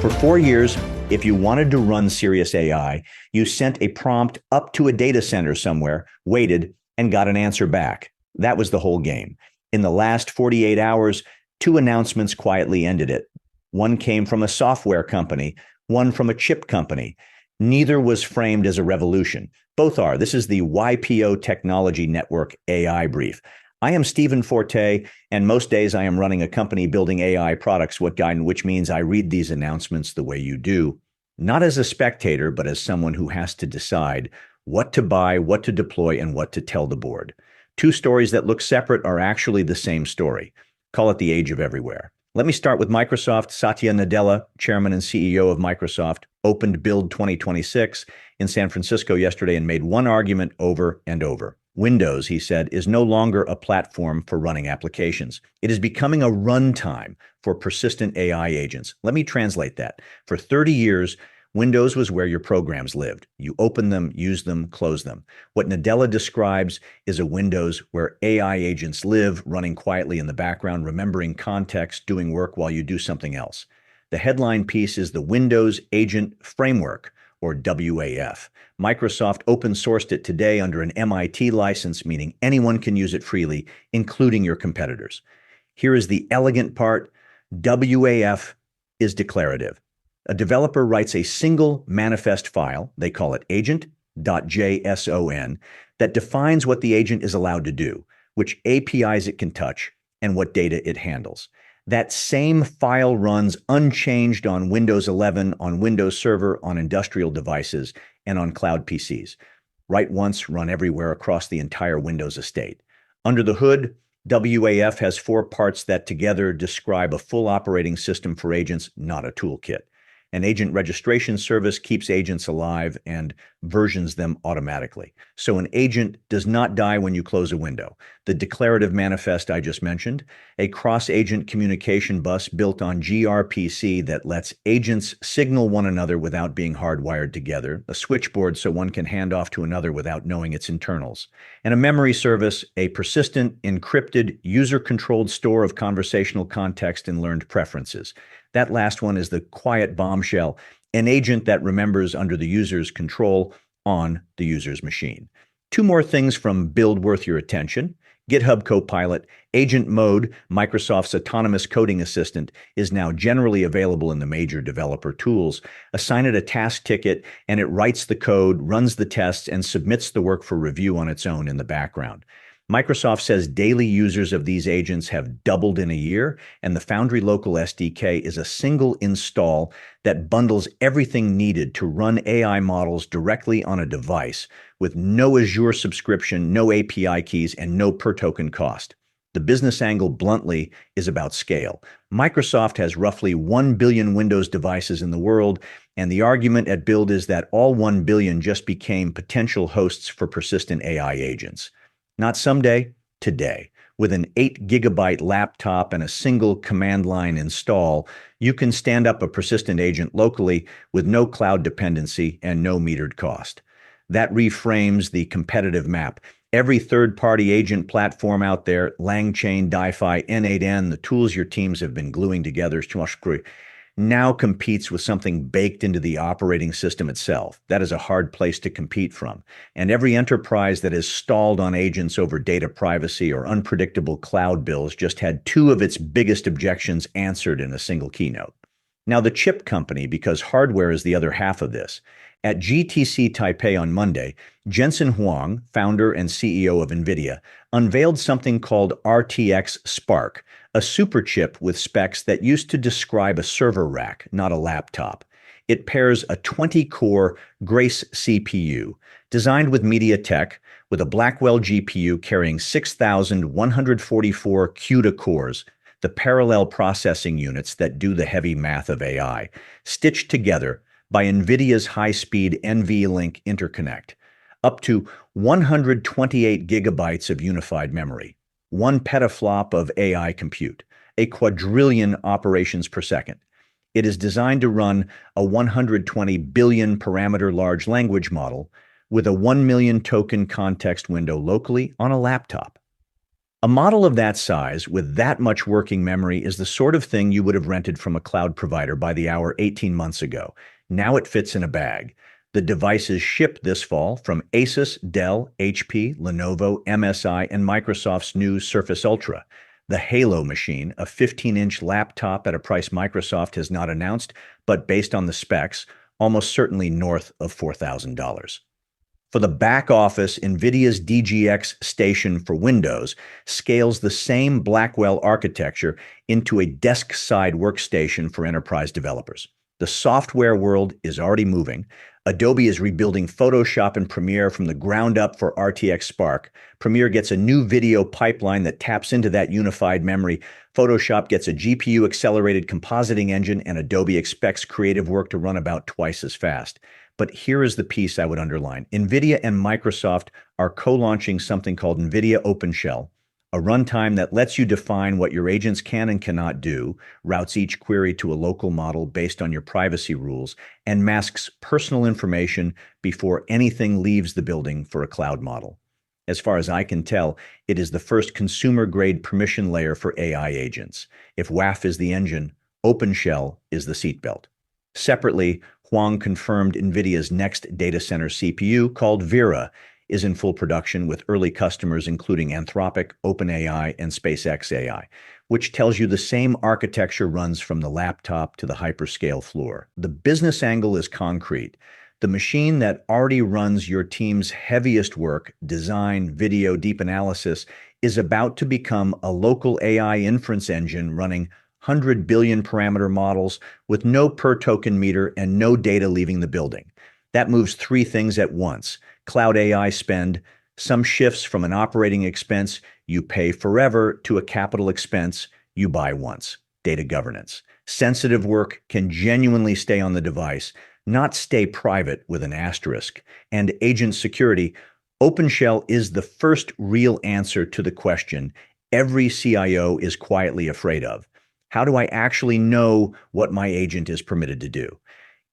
For 4 years, if you wanted to run serious AI, you sent a prompt up to a data center somewhere, waited, and got an answer back. That was the whole game. In the last 48 hours, two announcements quietly ended it. One came from a software company, one from a chip company. Neither was framed as a revolution. Both are. This is the YPO Technology Network AI brief. I am Stephen Forte, and most days I am running a company building AI products, which means I read these announcements the way you do, not as a spectator, but as someone who has to decide what to buy, what to deploy, and what to tell the board. Two stories that look separate are actually the same story. Call it the age of everywhere. Let me start with Microsoft. Satya Nadella, chairman and CEO of Microsoft, opened Build 2026 in San Francisco yesterday and made one argument over and over. Windows, he said, is no longer a platform for running applications. It is becoming a runtime for persistent AI agents. Let me translate that. For 30 years, Windows was where your programs lived. You open them, use them, close them. What Nadella describes is a Windows where AI agents live, running quietly in the background, remembering context, doing work while you do something else. The headline piece is the Windows Agent Framework, or WAF. Microsoft open-sourced it today under an MIT license, meaning anyone can use it freely, including your competitors. Here is the elegant part. WAF is declarative. A developer writes a single manifest file, they call it agent.json, that defines what the agent is allowed to do, which APIs it can touch, and what data it handles. That same file runs unchanged on Windows 11, on Windows Server, on industrial devices, and on cloud PCs. Write once, run everywhere across the entire Windows estate. Under the hood, WAF has four parts that together describe a full operating system for agents, not a toolkit. An agent registration service keeps agents alive and versions them automatically. So an agent does not die when you close a window. The declarative manifest I just mentioned, a cross-agent communication bus built on gRPC that lets agents signal one another without being hardwired together, a switchboard so one can hand off to another without knowing its internals, and a memory service, a persistent, encrypted, user-controlled store of conversational context and learned preferences. That last one is the quiet bombshell, an agent that remembers under the user's control on the user's machine. Two more things from Build worth your attention. GitHub Copilot, Agent Mode, Microsoft's autonomous coding assistant, is now generally available in the major developer tools. Assign it a task ticket, and it writes the code, runs the tests, and submits the work for review on its own in the background. Microsoft says daily users of these agents have doubled in a year, and the Foundry Local SDK is a single install that bundles everything needed to run AI models directly on a device with no Azure subscription, no API keys, and no per token cost. The business angle, bluntly, is about scale. Microsoft has roughly 1 billion Windows devices in the world, and the argument at Build is that all 1 billion just became potential hosts for persistent AI agents. Not someday, today. With an 8 gigabyte laptop and a single command line install, you can stand up a persistent agent locally with no cloud dependency and no metered cost. That reframes the competitive map. Every third-party agent platform out there, LangChain, DiFi, N8N, the tools your teams have been gluing together, now competes with something baked into the operating system itself. That is a hard place to compete from. And every enterprise that has stalled on agents over data privacy or unpredictable cloud bills just had two of its biggest objections answered in a single keynote. Now, the chip company, because hardware is the other half of this. At GTC Taipei on Monday, Jensen Huang, founder and CEO of Nvidia, unveiled something called RTX Spark, a superchip with specs that used to describe a server rack, not a laptop. It pairs a 20-core Grace CPU, designed with MediaTek, with a Blackwell GPU carrying 6,144 CUDA cores, the parallel processing units that do the heavy math of AI, stitched together by NVIDIA's high-speed NVLink interconnect, up to 128 gigabytes of unified memory, 1 petaflop of AI compute, a quadrillion operations per second. It is designed to run a 120 billion parameter large language model with a 1 million token context window locally on a laptop. A model of that size, with that much working memory, is the sort of thing you would have rented from a cloud provider by the hour 18 months ago. Now it fits in a bag. The devices shipped this fall from Asus, Dell, HP, Lenovo, MSI, and Microsoft's new Surface Ultra. The Halo machine, a 15-inch laptop at a price Microsoft has not announced, but based on the specs, almost certainly north of $4,000. For the back office, Nvidia's DGX station for Windows scales the same Blackwell architecture into a desk-side workstation for enterprise developers. The software world is already moving. Adobe is rebuilding Photoshop and Premiere from the ground up for RTX Spark. Premiere gets a new video pipeline that taps into that unified memory. Photoshop gets a GPU-accelerated compositing engine, and Adobe expects creative work to run about twice as fast. But here is the piece I would underline. Nvidia and Microsoft are co-launching something called Nvidia OpenShell, a runtime that lets you define what your agents can and cannot do, routes each query to a local model based on your privacy rules, and masks personal information before anything leaves the building for a cloud model. As far as I can tell, it is the first consumer-grade permission layer for AI agents. If WAF is the engine, OpenShell is the seatbelt. Separately, Huang confirmed Nvidia's next data center CPU, called Vera, is in full production with early customers including Anthropic, OpenAI, and SpaceX AI, which tells you the same architecture runs from the laptop to the hyperscale floor. The business angle is concrete. The machine that already runs your team's heaviest work, design, video, deep analysis, is about to become a local AI inference engine running 100 billion parameter models with no per token meter and no data leaving the building. That moves three things at once: cloud AI spend, some shifts from an operating expense you pay forever to a capital expense you buy once. Data governance. Sensitive work can genuinely stay on the device, not stay private with an asterisk. And agent security. OpenShell is the first real answer to the question every CIO is quietly afraid of. How do I actually know what my agent is permitted to do?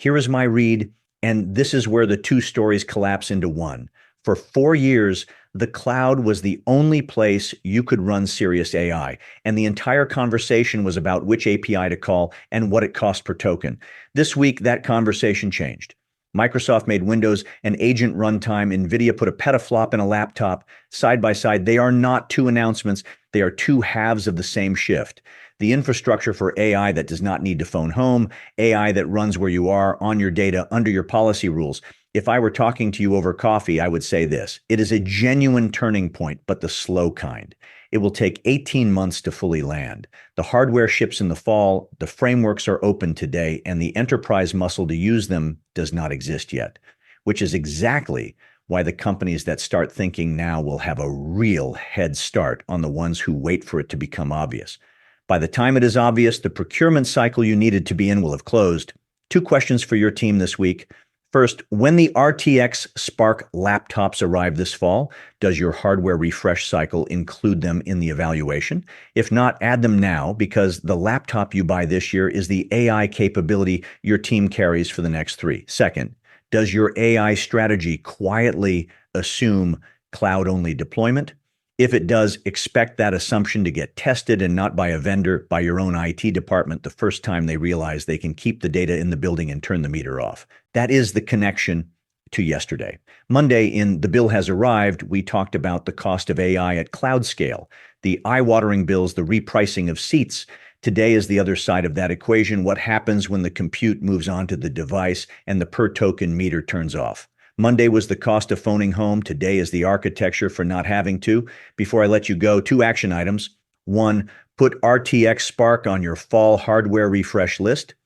Here is my read, and this is where the two stories collapse into one. For 4 years, the cloud was the only place you could run serious AI, and the entire conversation was about which API to call and what it cost per token. This week, that conversation changed. Microsoft made Windows an agent runtime. Nvidia put a petaflop in a laptop. Side by side, they are not two announcements. They are two halves of the same shift. The infrastructure for AI that does not need to phone home, AI that runs where you are, on your data, under your policy rules. If I were talking to you over coffee, I would say this: it is a genuine turning point, but the slow kind. It will take 18 months to fully land. The hardware ships in the fall, the frameworks are open today, and the enterprise muscle to use them does not exist yet, which is exactly why the companies that start thinking now will have a real head start on the ones who wait for it to become obvious. By the time it is obvious, the procurement cycle you needed to be in will have closed. 2 questions for your team this week. First, when the RTX Spark laptops arrive this fall, does your hardware refresh cycle include them in the evaluation? If not, add them now, because the laptop you buy this year is the AI capability your team carries for the next 3. Second, does your AI strategy quietly assume cloud-only deployment? If it does, expect that assumption to get tested, and not by a vendor, by your own IT department the first time they realize they can keep the data in the building and turn the meter off. That is the connection to yesterday. Monday, in The Bill Has Arrived, we talked about the cost of AI at cloud scale, the eye-watering bills, the repricing of seats. Today is the other side of that equation: what happens when the compute moves onto the device and the per token meter turns off. Monday was the cost of phoning home. Today is the architecture for not having to. Before I let you go, 2 action items. 1, put RTX Spark on your fall hardware refresh list.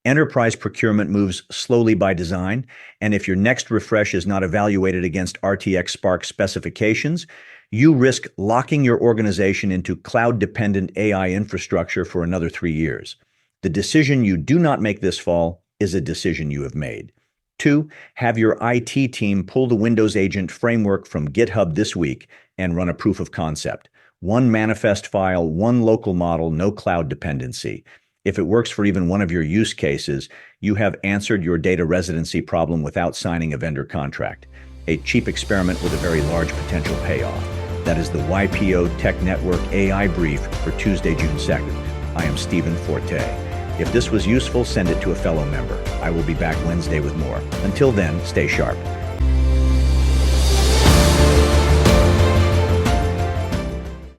Enterprise procurement moves slowly by design, and if your next refresh is not evaluated against RTX Spark specifications, you risk locking your organization into cloud-dependent AI infrastructure for another 3 years. The decision you do not make this fall is a decision you have made. 2, have your IT team pull the Windows Agent framework from GitHub this week and run a proof of concept. 1 manifest file, 1 local model, no cloud dependency. If it works for even one of your use cases, you have answered your data residency problem without signing a vendor contract. A cheap experiment with a very large potential payoff. That is the YPO Tech Network AI Brief for Tuesday, June 2nd. I am Stephen Forte. If this was useful, send it to a fellow member. I will be back Wednesday with more. Until then, stay sharp.